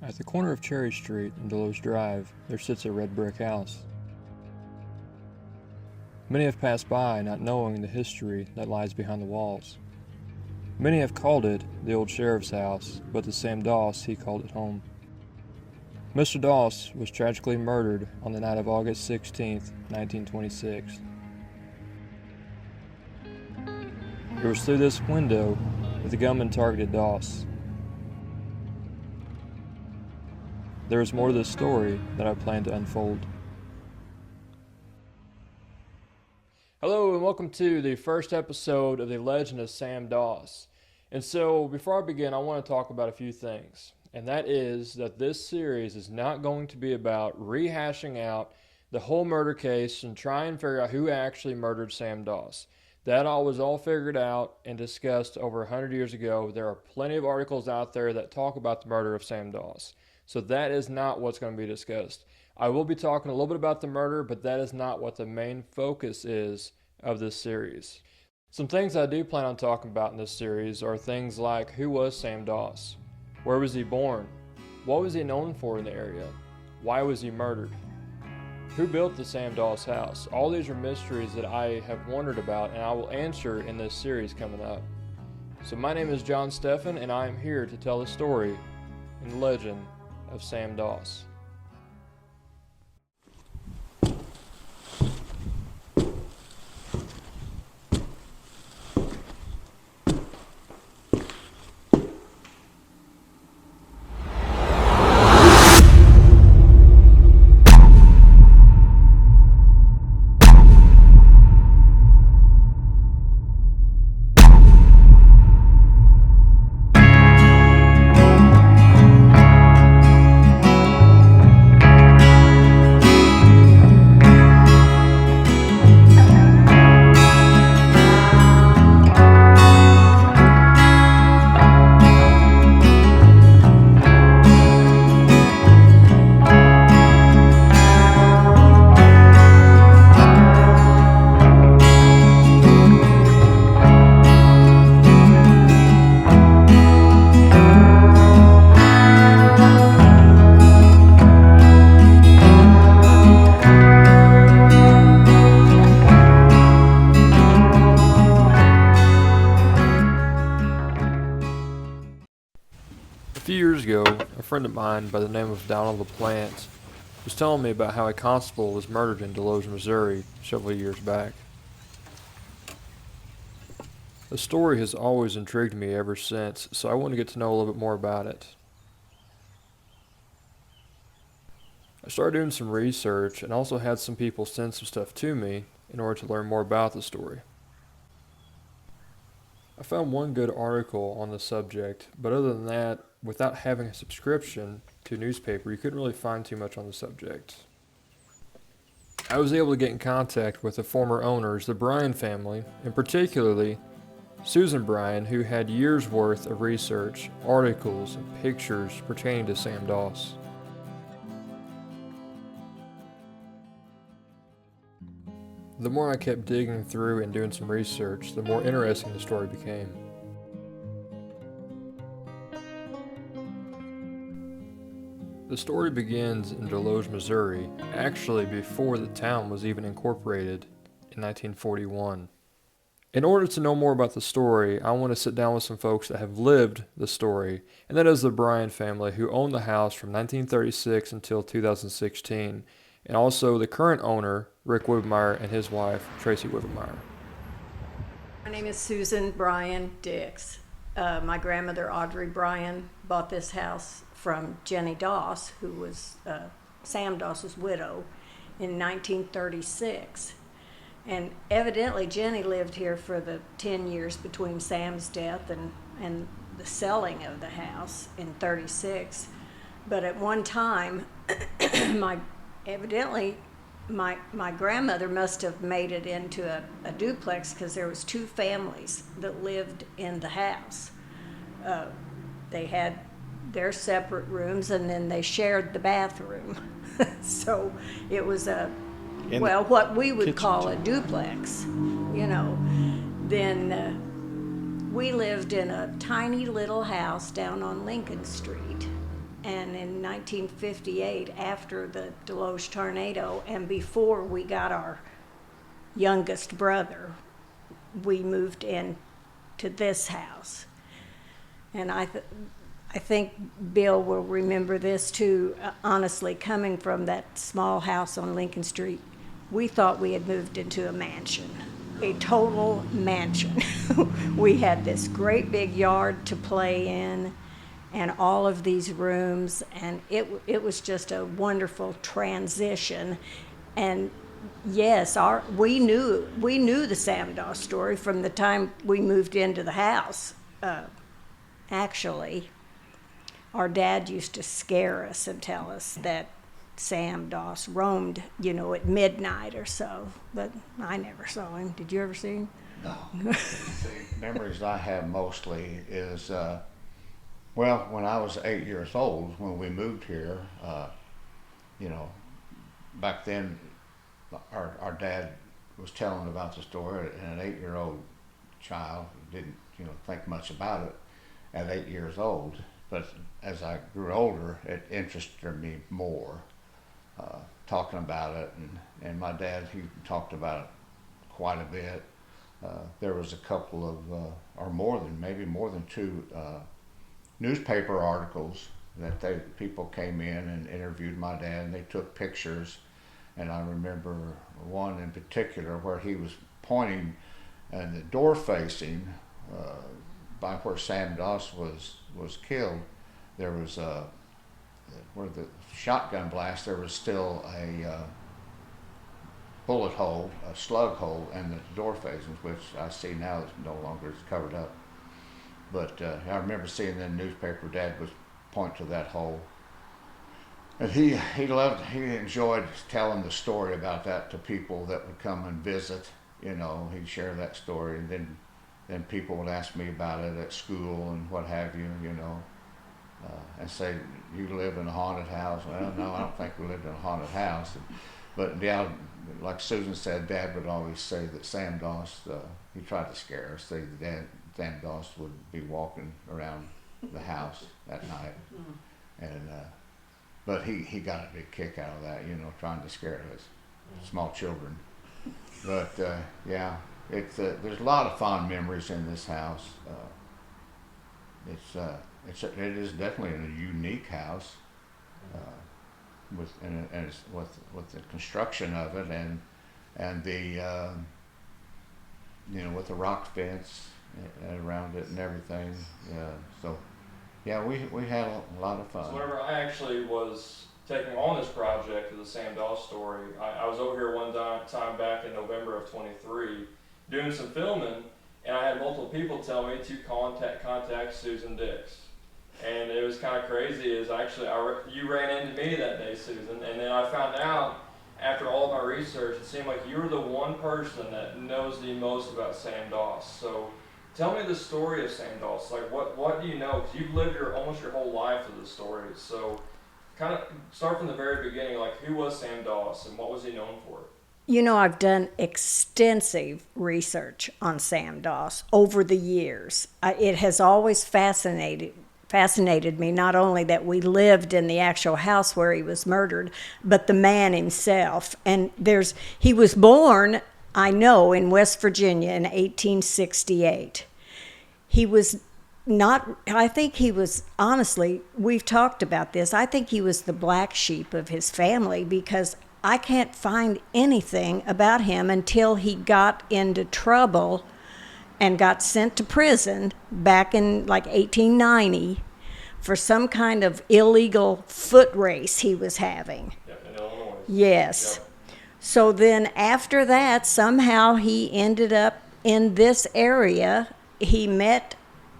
At the corner of Cherry Street and Desloge Drive, there sits a red brick house. Many have passed by not knowing the history that lies behind the walls. Many have called it the old sheriff's house, but to Sam Doss, he called it home. Mr. Doss was tragically murdered on the night of August 16, 1926. It was through this window that the gunman targeted Doss. There is more to this story that I plan to unfold. Hello and welcome to the first episode of The Legend of Sam Doss. And so before I begin, I want to talk about a few things. And that is that this series is not going to be about rehashing out the whole murder case and try and figure out who actually murdered Sam Doss. That all was all figured out and discussed over 100 years ago. There are plenty of articles out there that talk about the murder of Sam Doss. So that is not what's going to be discussed. I will be talking a little bit about the murder, but that is not what the main focus is of this series. Some things I do plan on talking about in this series are things like who was Sam Doss? Where was he born? What was he known for in the area? Why was he murdered? Who built the Sam Doss house? All these are mysteries that I have wondered about and I will answer in this series coming up. So my name is John Steffen and I am here to tell the story and the legend of Sam Doss. A few years ago, a friend of mine by the name of Donald LaPlante was telling me about how a constable was murdered in Desloge, Missouri several years back. The story has always intrigued me ever since, so I want to get to know a little bit more about it. I started doing some research and also had some people send some stuff to me in order to learn more about the story. I found one good article on the subject, but other than that, without having a subscription to a newspaper, you couldn't really find too much on the subject. I was able to get in contact with the former owners, the Bryan family, and particularly Susan Bryan, who had years' worth of research, articles, and pictures pertaining to Sam Doss. The more I kept digging through and doing some research, the more interesting the story became. The story begins in Desloge, Missouri, actually before the town was even incorporated in 1941. In order to know more about the story, I want to sit down with some folks that have lived the story, and that is the Bryan family, who owned the house from 1936 until 2016, and also the current owner, Rick Wibmeyer, and his wife, Tracy Wibmeyer. My name is Susan Bryan Dix. My grandmother, Audrey Bryan, bought this house from Jenny Doss, who was Sam Doss's widow, in 1936. And evidently Jenny lived here for the 10 years between Sam's death and the selling of the house in 36. But at one time, my grandmother must have made it into a duplex because there was two families that lived in the house. They had their separate rooms and then they shared the bathroom. So it was what we would call a duplex, you know. Then we lived in a tiny little house down on Lincoln Street. And in 1958, after the Desloge tornado, and before we got our youngest brother, we moved in to this house. And I think Bill will remember this too. Honestly, coming from that small house on Lincoln Street, we thought we had moved into a mansion, a total mansion. We had this great big yard to play in and all of these rooms, and it was just a wonderful transition. And yes, we knew the Sam Doss story from the time we moved into the house. Actually, our dad used to scare us and tell us that Sam Doss roamed, at midnight or so, but I never saw him. Did you ever see him? No. The memories I have mostly is, when I was 8 years old, when we moved here, back then our dad was telling about the story, and an 8-year-old child didn't, think much about it at 8 years old. But as I grew older, it interested me more, talking about it, and my dad, he talked about it quite a bit. There was a couple of, or more than two newspaper articles that people came in and interviewed my dad, and they took pictures. And I remember one in particular where he was pointing, and the door facing by where Sam Doss was killed, there was where the shotgun blast, there was still a bullet hole, a slug hole in the door facings, which I see now is no longer, it's covered up. But I remember seeing in the newspaper, Dad was pointing to that hole. And he enjoyed telling the story about that to people that would come and visit. He'd share that story, and then people would ask me about it at school and what have you, and say, "You live in a haunted house?" Well, no, I don't think we lived in a haunted house. But yeah, like Susan said, Dad would always say that Sam Doss, he tried to scare us. Say that Sam Doss would be walking around the house at night, and but he got a big kick out of that, trying to scare us small children. But yeah, there's a lot of fond memories in this house. It is definitely a unique house, with the construction of it, and the with the rock fence around it and everything. So yeah, we had a lot of fun. So whenever I actually was taking on this project of the Sam Doss story, I was over here one time back in November of 23 doing some filming, and I had multiple people tell me to contact Susan Dix. And it was kind of crazy, is actually you ran into me that day, Susan, and then I found out after all of my research, it seemed like you were the one person that knows the most about Sam Doss. So tell me the story of Sam Doss. Like, what do you know? Because you've lived almost your whole life with the story. So kind of start from the very beginning, like who was Sam Doss and what was he known for? I've done extensive research on Sam Doss over the years. It has always fascinated me, not only that we lived in the actual house where he was murdered, but the man himself. And he was born, I know, in West Virginia in 1868. He was not, I think he was, honestly, we've talked about this, I think he was the black sheep of his family, because I can't find anything about him until he got into trouble and got sent to prison back in like 1890 for some kind of illegal foot race he was having. Yep, in Illinois. Yes. Yep. So then after that, somehow he ended up in this area. He met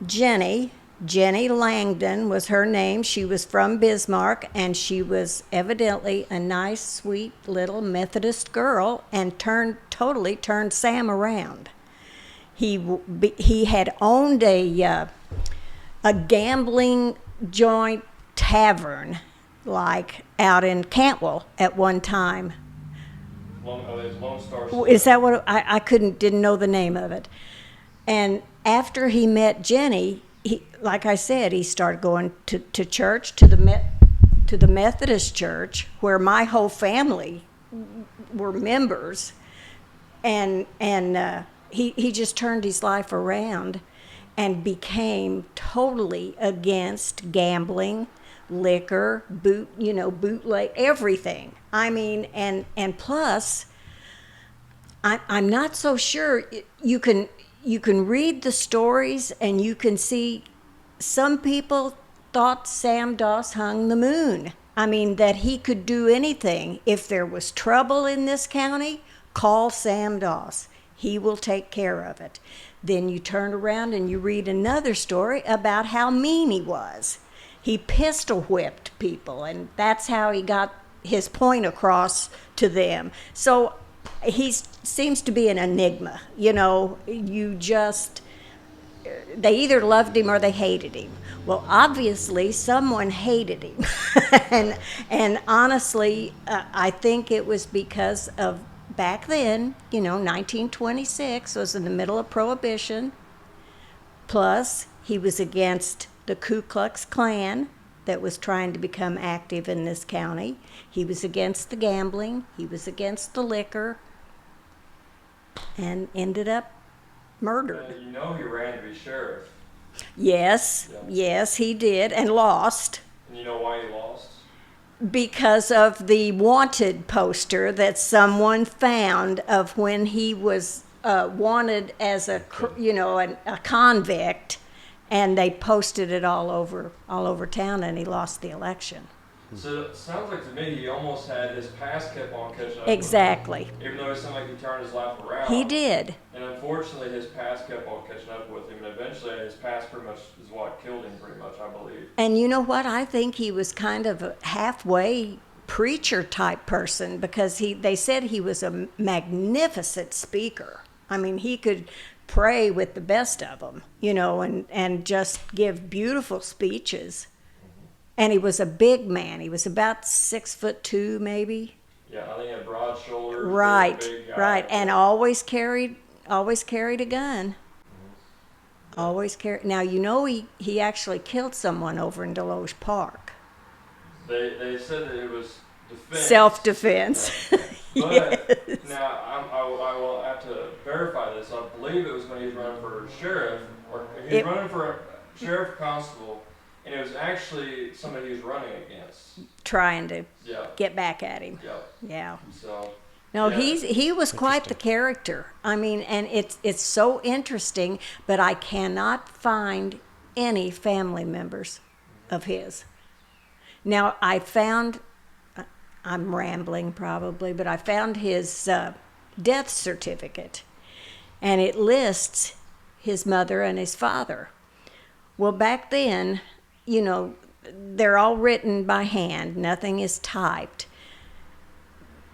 Jenny. Jenny Langdon was her name. She was from Bismarck, and she was evidently a nice, sweet little Methodist girl, and totally turned Sam around. He had owned a gambling joint tavern, like out in Cantwell at one time. Lone Star. Is that what I didn't know the name of it? And after he met Jenny, like I said, he started going to church, to the to the Methodist Church, where my whole family were members, and he just turned his life around and became totally against gambling, liquor, bootleg, everything. I mean, and plus, I'm not so sure. You can read the stories and you can see some people thought Sam Doss hung the moon. I mean, that he could do anything. If there was trouble in this county, call Sam Doss. He will take care of it. Then you turn around and you read another story about how mean he was. He pistol whipped people, and that's how he got his point across to them. So he seems to be an enigma. They either loved him or they hated him. Well, obviously, someone hated him. and honestly, I think it was because of back then, 1926 was in the middle of Prohibition. Plus, he was against the Ku Klux Klan that was trying to become active in this county. He was against the gambling. He was against the liquor, and ended up murdered. He ran to be sheriff. Yes, Yeah. yes, he did, and lost. And you know why he lost? Because of the wanted poster that someone found of when he was wanted as a convict, and they posted it all over town, and he lost the election. So it sounds like to me he almost had his past kept on catching up. Exactly. With him, even though it sounded like he turned his life around. He did. And unfortunately, his past kept on catching up with him, and eventually his past pretty much is what killed him, pretty much, I believe. And you know what? I think he was kind of a halfway preacher type person, because they said he was a magnificent speaker. I mean, he could pray with the best of them, and just give beautiful speeches. And he was a big man. He was about 6'2", maybe. Yeah, I think he had broad shoulders. Right, big guy. right, and always carried a gun. Always carried. Now he actually killed someone over in Desloge Park. They said that it was defense. Self-defense. But Yes. now I will have to verify this. I believe it was when he was running for sheriff, or he was running for a sheriff constable, and it was actually somebody he was running against. Trying to Yeah. get back at him. Yeah. Yeah. So. No, yeah. he was quite the character. I mean, and it's so interesting, but I cannot find any family members of his. Now, I'm rambling probably, but I found his death certificate, and it lists his mother and his father. Well, back then, they're all written by hand. Nothing is typed.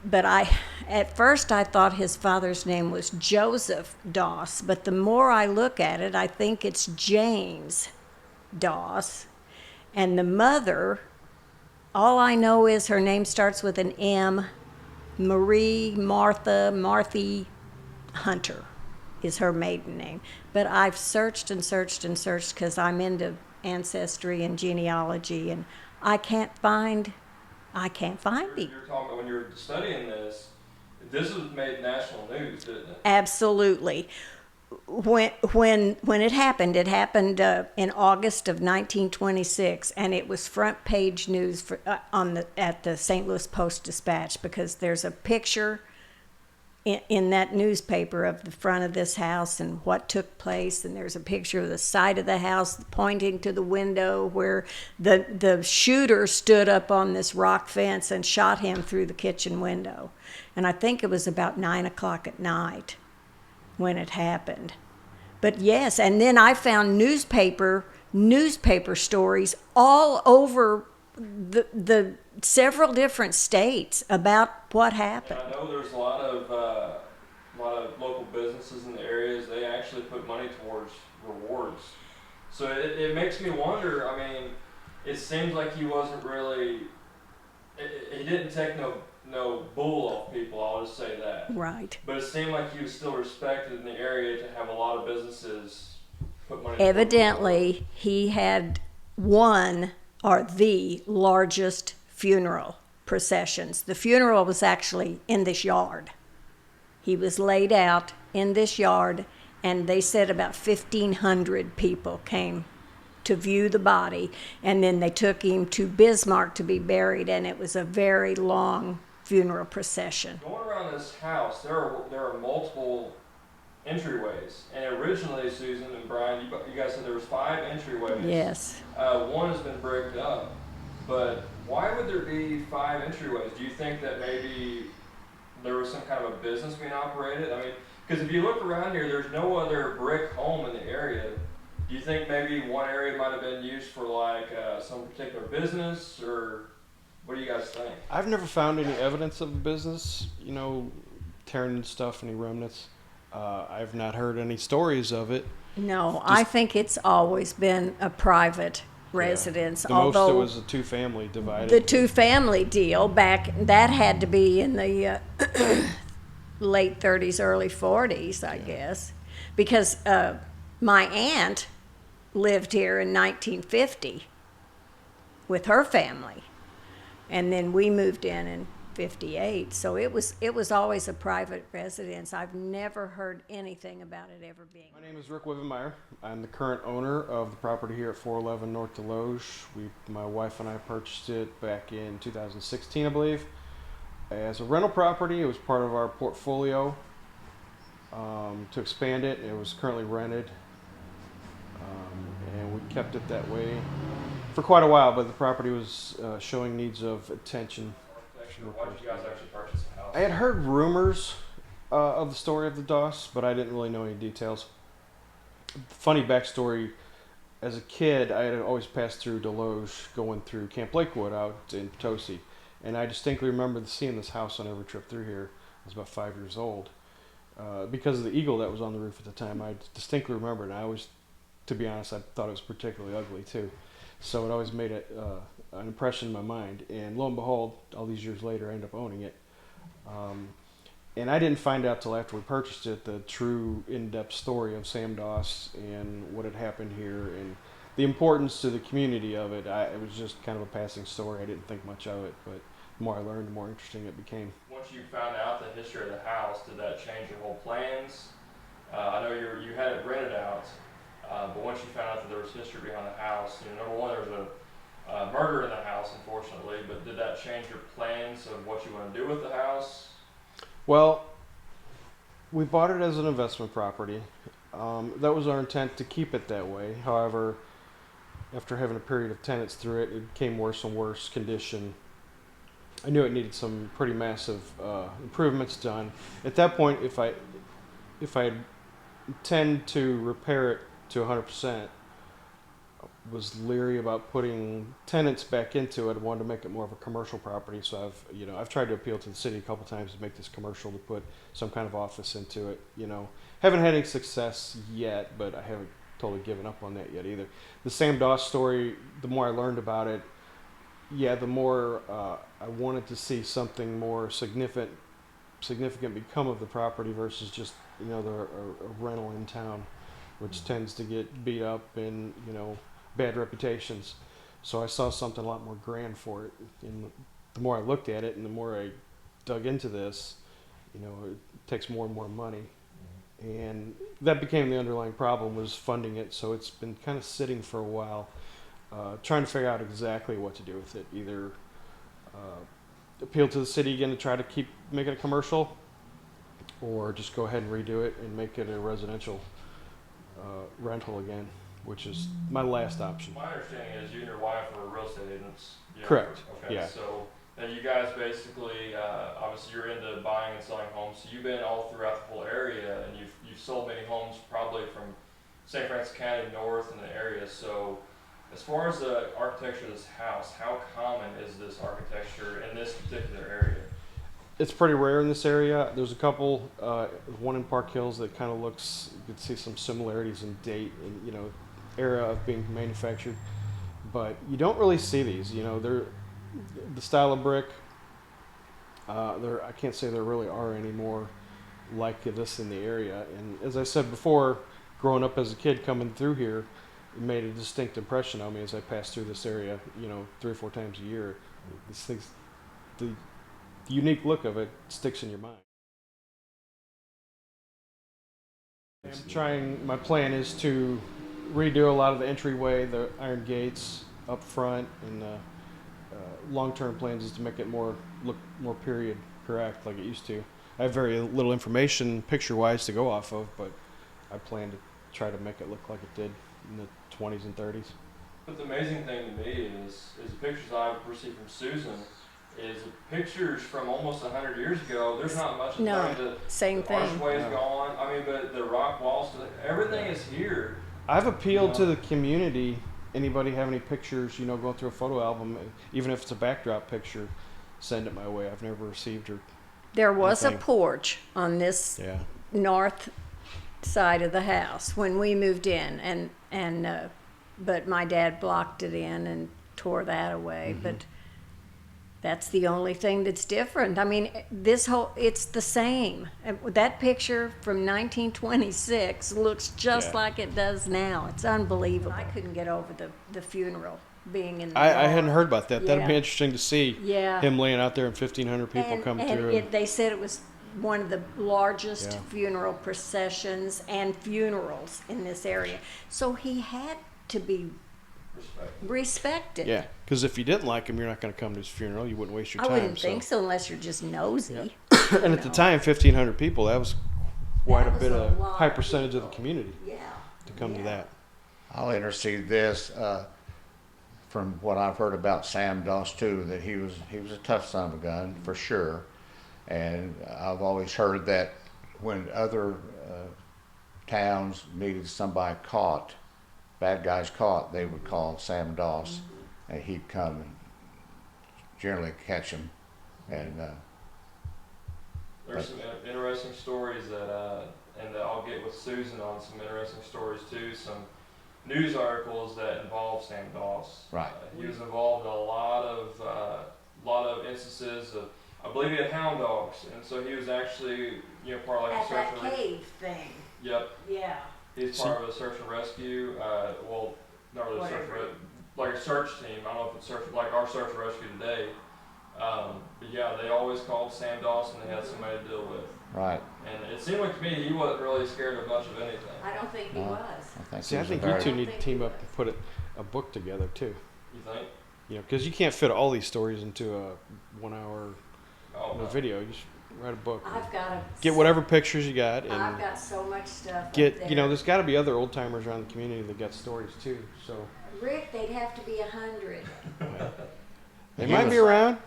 But at first I thought his father's name was Joseph Doss, but the more I look at it, I think it's James Doss. And the mother, all I know is her name starts with an M. Marthy Hunter is her maiden name. But I've searched and searched and searched, because I'm into ancestry and genealogy, and I can't find You're talking about when you were studying this. This was made national news, didn't it? Absolutely. When it happened in August of 1926, and it was front page news at the St. Louis Post-Dispatch, because there's a picture in that newspaper of the front of this house and what took place, and there's a picture of the side of the house pointing to the window where the shooter stood up on this rock fence and shot him through the kitchen window. And I think it was about 9:00 at night when it happened. But yes, and then I found newspaper stories all over the several different states about what happened. And I know there's a lot of local businesses in the areas. They actually put money towards rewards. So it makes me wonder. I mean, it seems like he wasn't really. He didn't take no bull off people. I'll just say that. Right. But it seemed like he was still respected in the area to have a lot of businesses put money. Evidently, he had one or the largest funeral processions. The funeral was actually in this yard. He was laid out in this yard, and they said about 1,500 people came to view the body, and then they took him to Bismarck to be buried, and it was a very long funeral procession. Going around this house, there are multiple entryways, and originally, Susan and Brian, you guys said there was 5 entryways. Yes. One has been bricked up, but why would there be 5 entryways? Do you think that maybe there was some kind of a business being operated? I mean, because if you look around here, there's no other brick home in the area. Do you think maybe one area might have been used for like some particular business, or what do you guys think? I've never found any evidence of a business, tearing stuff, any remnants. I've not heard any stories of it. No, I think it's always been a private residence. The although most it was a 2-family divided. the 2-family deal back, that had to be in the late 30s, early 40s, I guess, because my aunt lived here in 1950 with her family, and then we moved in 58. So it was always a private residence. I've never heard anything about it ever being. My name is Rick Wivenmeyer. I'm the current owner of the property here at 411 North Desloge. My wife and I purchased it back in 2016, I believe, as a rental property. It was part of our portfolio to expand it. It was currently rented, and we kept it that way for quite a while, but the property was showing needs of attention. Why did you guys actually purchase the house? I had heard rumors of the story of the Doss, but I didn't really know any details. Funny backstory, as a kid, I had always passed through Desloge going through Camp Lakewood out in Potosi, and I distinctly remember seeing this house on every trip through here. I was about 5 years old. Because of the eagle that was on the roof at the time, I distinctly remember it, and I always, to be honest, I thought it was particularly ugly too. So it always made an impression in my mind, and lo and behold, all these years later, I ended up owning it. And I didn't find out till after we purchased it the true in-depth story of Sam Doss and what had happened here and the importance to the community of it. It was just kind of a passing story. I didn't think much of it, but the more I learned, the more interesting it became. Once you found out the history of the house, did that change your whole plans? I know you had it rented out, but once you found out that there was history behind the house, number one, there was a murder in the house, unfortunately, but did that change your plans of what you want to do with the house? Well, we bought it as an investment property. That was our intent, to keep it that way. However, after having a period of tenants through it, it became worse and worse condition. I knew it needed some pretty massive improvements done. At that point, if I intend to repair it to 100%, was leery about putting tenants back into it. I wanted to make it more of a commercial property, so I've tried to appeal to the city a couple times to make this commercial, to put some kind of office into it. Haven't had any success yet, but I haven't totally given up on that yet either. The Sam Doss story, the more I learned about it, the more I wanted to see something more significant become of the property versus just a rental in town, which tends to get beat up and bad reputations. So I saw something a lot more grand for it, and the more I looked at it and the more I dug into this, it takes more and more money, and that became the underlying problem, was funding it. So it's been kind of sitting for a while, trying to figure out exactly what to do with it. Either appeal to the city again to try to make it a commercial, or just go ahead and redo it and make it a residential rental again, which is my last option. My understanding is you and your wife are real estate agents. Correct. Okay. Yeah. So you guys basically, obviously, you're into buying and selling homes. So you've been all throughout the whole area, and you've sold many homes probably from St.Francois County north in the area. So as far as the architecture of this house, how common is this architecture in this particular area? It's pretty rare in this area. There's a couple, one in Park Hills that kind of looks, you could see some similarities in date and, era of being manufactured. But you don't really see these, they're the style of brick. I can't say there really are any more like this in the area. And as I said before, growing up as a kid coming through here, it made a distinct impression on me as I passed through this area, 3 or 4 times a year. These things, the unique look of it sticks in your mind. My plan is to redo a lot of the entryway, the iron gates up front, and long-term plans is to make it look more period correct like it used to. I have very little information picture-wise to go off of, but I plan to try to make it look like it did in the 20s and 30s. But the amazing thing to me is the pictures I've received from Susan is pictures from almost 100 years ago. There's not much of No, the same thing. archway is No. gone. I mean, but the rock walls, everything is here. I've appealed to the community. Anybody have any pictures, going through a photo album, even if it's a backdrop picture, send it my way. I've never received or There was a anything. porch on this north side of the house when we moved in, but my dad blocked it in and tore that away. But that's the only thing that's different. I mean, it's the same. That picture from 1926 looks just like it does now. It's unbelievable. I couldn't get over the funeral being in the I yard. hadn't heard about that. That'd be Yeah. interesting to see Yeah. him laying out there and 1,500 people And- come and through. they said it was one of the largest Yeah. funeral processions and funerals in this area. So he had to be respected. Yeah, because if you didn't like him, you're not going to come to his funeral. You wouldn't waste your I time. wouldn't think so unless you're just nosy. And at the time, 1,500 people, that was quite That a bit was a of lot high of percentage of the people. community Yeah. to come to Yeah. that. I'll intercede this from what I've heard about Sam Doss too, that he was a tough son of a gun for sure, and I've always heard that when other towns needed somebody caught, bad guys caught, they would call Sam Doss, and he'd come and generally catch them, and There's some interesting stories and I'll get with Susan on some interesting stories too. Some news articles that involve Sam Doss. Right. He was involved in a lot of instances of, I believe he had hound dogs, and so he was actually part of like a At search that and rescue. cave thing. Yep, Yeah. he's part of a search and rescue. Well, not really search, like a search team. I don't know if it's like our search and rescue today. But yeah, they always called Sam Doss and they had somebody to deal with. right. And it seemed like to me he wasn't really scared of much of anything. I don't think he No. was. See, I he was think a you very- two need to team up and put a book together too. You think? Because you can't fit all these stories into a 1-hour Oh, no. video. You should write a book. I've got to Get whatever pictures you got, I've and got so much stuff. up get. there. There's got to be other old timers around the community that got stories too. So Rick, they'd have to be 100. they He might be was- around.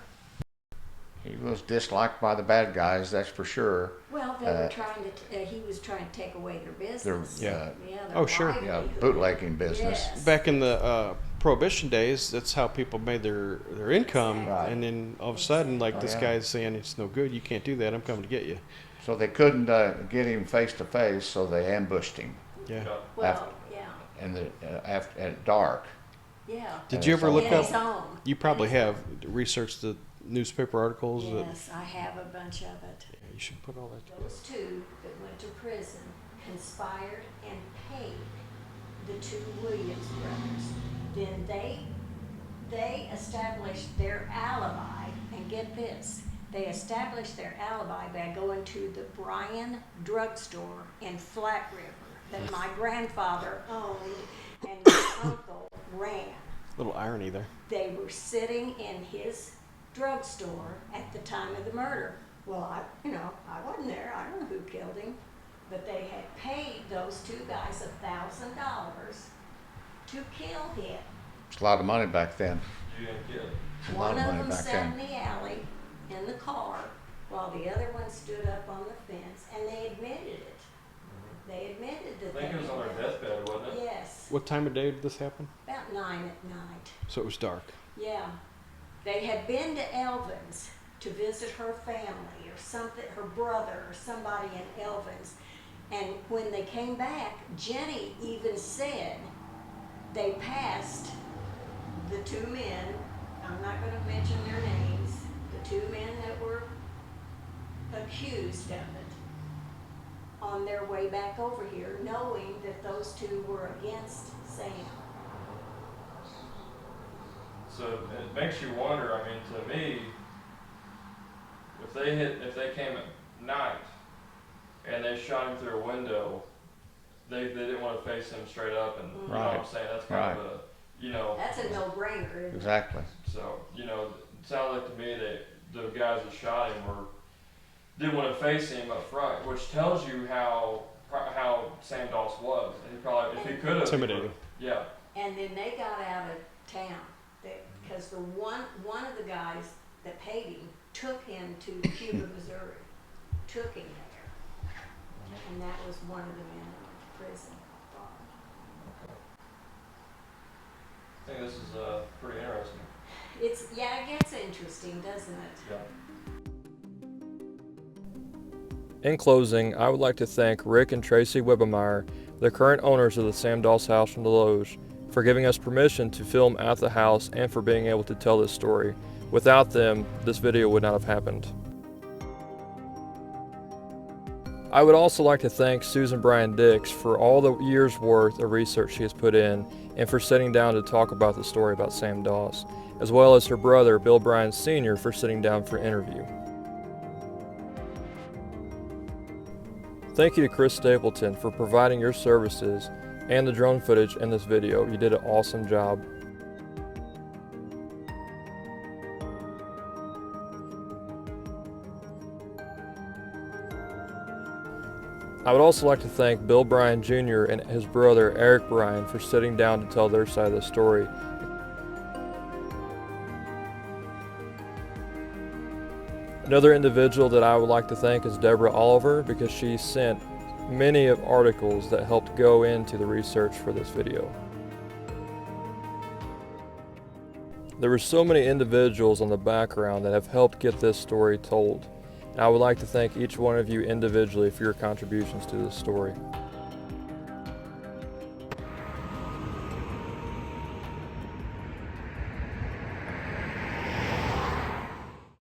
He was disliked by the bad guys, that's for sure. Well, they were trying to. He was trying to take away their business. Yeah. Yeah. Oh, sure. Yeah, livelihood. bootlegging business. Yes. Back in the Prohibition days, that's how people made their income. Right. And then all of a sudden, like Oh, this yeah. guy's saying, it's no good, you can't do that, I'm coming to get you. So they couldn't get him face to face, so they ambushed him Yeah. Well, yeah, at dark. yeah. Did you ever In look In up? his home. You probably In his have researched the newspaper articles. That, Yes, I have a bunch of it. yeah, you should put all that together. Those two that went to prison conspired and paid the two Williams brothers. Then they established their alibi, and get this, they established their alibi by going to the Bryan drugstore in Flat River that my grandfather owned and my uncle ran. Little irony there. They were sitting in his drugstore at the time of the murder. Well, I wasn't there. I don't know who killed him. But they had paid those two guys $1,000 to kill him. It's a lot of money back then. You didn't get it. A lot One of of money them back sat in then. the alley in the car while the other one stood up on the fence, and they admitted it. They admitted that I think it was on their deathbed, wasn't it? Yes, What time of day did this happen? about 9 at night. So it was dark. Yeah. They had been to Elvins to visit her family or something, her brother or somebody in Elvins. And when they came back, Jenny even said they passed the two men, I'm not going to mention their names, the two men that were accused of it, on their way back over here, knowing that those two were against Sam. So it makes you wonder. I mean, to me, if they came at night and they shot him through a window, they didn't want to face him straight up, and you know what I'm saying? That's kind of a, you know. That's a no-brainer, isn't it? Exactly. So, you know, it sounded like to me that the guys that shot him didn't want to face him up front, which tells you how Sam Doss was. And he probably, if he could have, Intimidating. Yeah. And then they got out of town, because the one of the guys that paid him took him to Cuba, Missouri, took him there, and that was one of the men that went to prison. I think this is pretty interesting. It gets interesting, doesn't it? Yeah. In closing, I would like to thank Rick and Tracy Webemeyer, the current owners of the Sam Doss house in Desloge, for giving us permission to film at the house and for being able to tell this story. Without them, this video would not have happened. I would also like to thank Susan Bryan Dix for all the years worth of research she has put in and for sitting down to talk about the story about Sam Doss, as well as her brother Bill Bryan Sr. for sitting down for an interview. Thank you to Chris Stapleton for providing your services and the drone footage in this video. You did an awesome job. I would also like to thank Bill Bryan Jr. and his brother Eric Bryan for sitting down to tell their side of the story. Another individual that I would like to thank is Deborah Oliver, because she sent many of articles that helped go into the research for this video. There were so many individuals on the background that have helped get this story told. And I would like to thank each one of you individually for your contributions to this story.